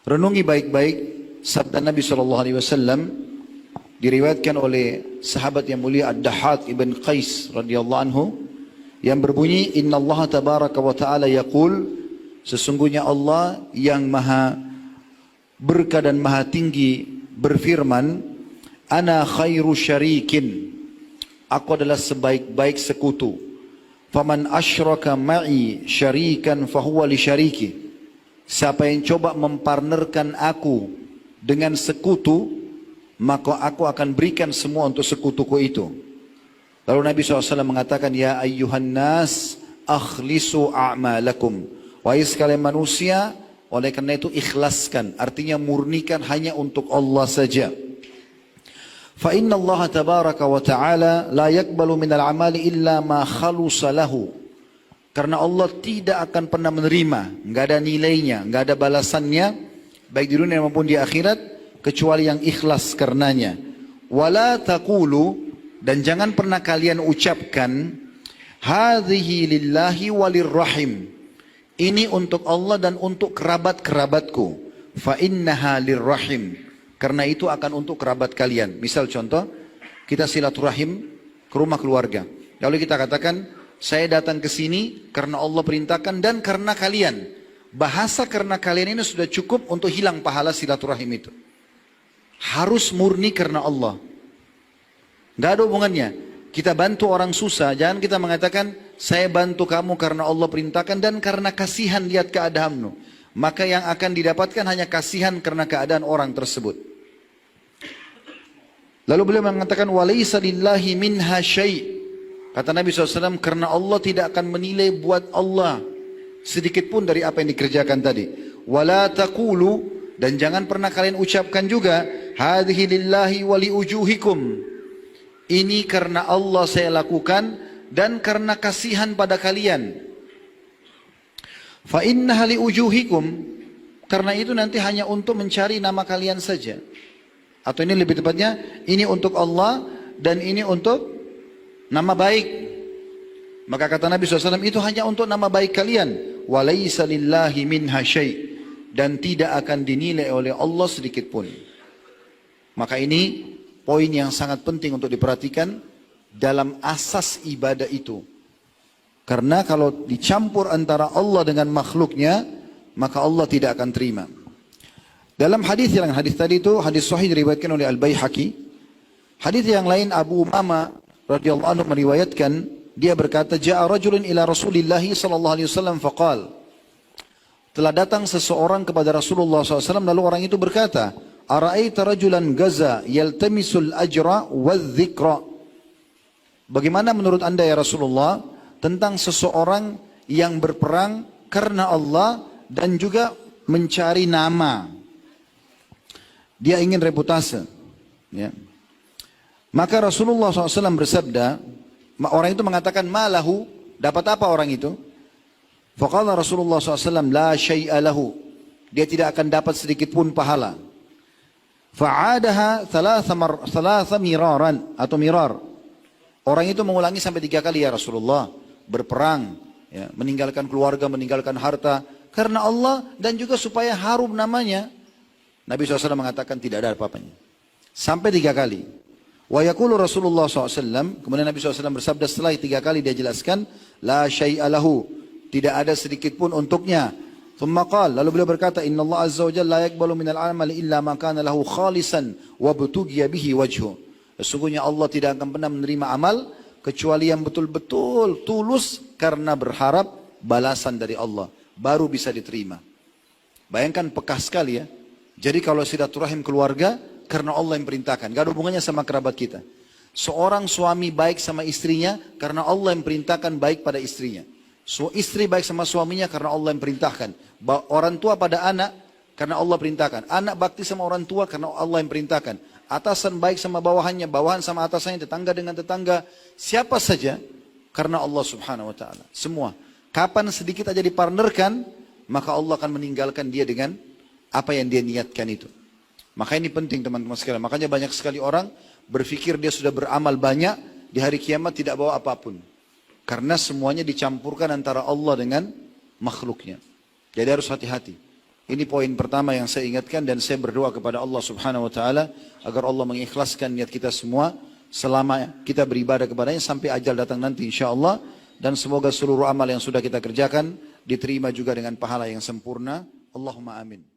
Renungi baik-baik sabda Nabi SAW diriwayatkan oleh sahabat yang mulia Ad-Dahhak ibn Qais radhiyallahu anhu yang berbunyi, Inna Allah tabaraka wa ta'ala yaqul, sesungguhnya Allah yang maha berkah dan maha tinggi berfirman, Ana khairu syarikin, aku adalah sebaik-baik sekutu. Faman asyraka ma'i syarikan fahuwa li syariki. Siapa yang coba mempartnerkan aku dengan sekutu, maka aku akan berikan semua untuk sekutuku itu. Lalu Nabi SAW mengatakan, Ya ayyuhan nas, akhlisu a'malakum. Wahai sekalian manusia, oleh karena itu ikhlaskan. Artinya murnikan hanya untuk Allah saja. Fa inna Allah tabaraka wa ta'ala la yakbalu minal amali illa ma khalusa lahu. Karena Allah tidak akan pernah menerima, nggak ada nilainya, nggak ada balasannya, baik di dunia maupun di akhirat, kecuali yang ikhlas karenanya. Wala taqulu, dan jangan pernah kalian ucapkan, hadhihi lillahi walirrahim. Ini untuk Allah dan untuk kerabat-kerabatku. Fa innaha lirrahim. Karena itu akan untuk kerabat kalian. Misal contoh, kita silaturahim ke rumah keluarga. Lalu kita katakan, saya datang ke sini karena Allah perintahkan dan karena kalian. Bahasa karena kalian ini sudah cukup untuk hilang pahala silaturahim itu. Harus murni karena Allah. Gak ada hubungannya. Kita bantu orang susah, jangan kita mengatakan, saya bantu kamu karena Allah perintahkan dan karena kasihan lihat keadaanmu. Maka yang akan didapatkan hanya kasihan karena keadaan orang tersebut. Lalu beliau mengatakan, walaysa lillahi minha syai'. Kata Nabi SAW, karena Allah tidak akan menilai buat Allah sedikit pun dari apa yang dikerjakan tadi. Wala taqulu, dan jangan pernah kalian ucapkan juga, hadhihi lillahi wa li ujuhikum. Ini karena Allah saya lakukan dan karena kasihan pada kalian. Fa innaha li ujuhikum, karena itu nanti hanya untuk mencari nama kalian saja. Atau ini lebih tepatnya, ini untuk Allah dan ini untuk nama baik. Maka kata Nabi SAW, itu hanya untuk nama baik kalian. Walaysa lillahi minha syai', dan tidak akan dinilai oleh Allah sedikit pun. Maka ini poin yang sangat penting untuk diperhatikan dalam asas ibadah itu. Karena kalau dicampur antara Allah dengan makhluknya, maka Allah tidak akan terima. Dalam hadis yang hadis tadi itu hadis sahih diriwayatkan oleh Al-Baihaqi. Hadis yang lain Abu Umamah radhiyallahu anhu meriwayatkan, dia berkata, Ja'a rajulun ila Rasulillah sallallahu alaihi wasallam faqal. Telah datang seseorang kepada Rasulullah SAW, lalu orang itu berkata, Ara'aita rajulan gaza yaltamisul ajra wadh-dhikra. Bagaimana menurut Anda ya Rasulullah tentang seseorang yang berperang karena Allah dan juga mencari nama. Dia ingin reputasi. Ya. Maka Rasulullah SAW bersabda, orang itu mengatakan, malahu, dapat apa orang itu? Faqala Rasulullah SAW, la syai'a lahu. Dia tidak akan dapat sedikit pun pahala. Fa'adaha thalatha miraran, atau mirar. Orang itu mengulangi sampai 3 kali, ya Rasulullah. Berperang, ya, meninggalkan keluarga, meninggalkan harta. Karena Allah dan juga supaya harum namanya. Nabi SAW mengatakan tidak ada apa-apanya. Sampai 3 kali. Wa yaqulu Rasulullah SAW, kemudian Nabi SAW bersabda setelah 3 kali dia jelaskan, la syai'a lahu, tidak ada sedikit pun untuknya. Thumma qala, lalu beliau berkata, Inna Allah Azza wa Jalla la yakbalu minal amali illa ma kana lahu khalisan wa butughiya bihi wajhu. Sesungguhnya Allah tidak akan pernah menerima amal kecuali yang betul-betul tulus karena berharap balasan dari Allah, baru bisa diterima. Bayangkan peka sekali ya. Jadi kalau silaturahim keluarga karena Allah yang perintahkan, gak ada hubungannya sama kerabat kita. Seorang suami baik sama istrinya karena Allah yang perintahkan baik pada istrinya. Istri baik sama suaminya karena Allah yang perintahkan. Orang tua pada anak karena Allah perintahkan. Anak bakti sama orang tua karena Allah yang perintahkan. Atasan baik sama bawahannya, bawahan sama atasannya, tetangga dengan tetangga. Siapa saja karena Allah Subhanahu wa ta'ala. Semua. Kapan sedikit aja dipartnerkan, maka Allah akan meninggalkan dia dengan apa yang dia niatkan itu. Maka ini penting teman-teman sekalian. Makanya banyak sekali orang berpikir dia sudah beramal banyak, di hari kiamat tidak bawa apapun. Karena semuanya dicampurkan antara Allah dengan makhluknya. Jadi harus hati-hati. Ini poin pertama yang saya ingatkan dan saya berdoa kepada Allah Subhanahu wa taala agar Allah mengikhlaskan niat kita semua selama kita beribadah kepadanya sampai ajal datang nanti insyaallah, dan semoga seluruh amal yang sudah kita kerjakan diterima juga dengan pahala yang sempurna. Allahumma amin.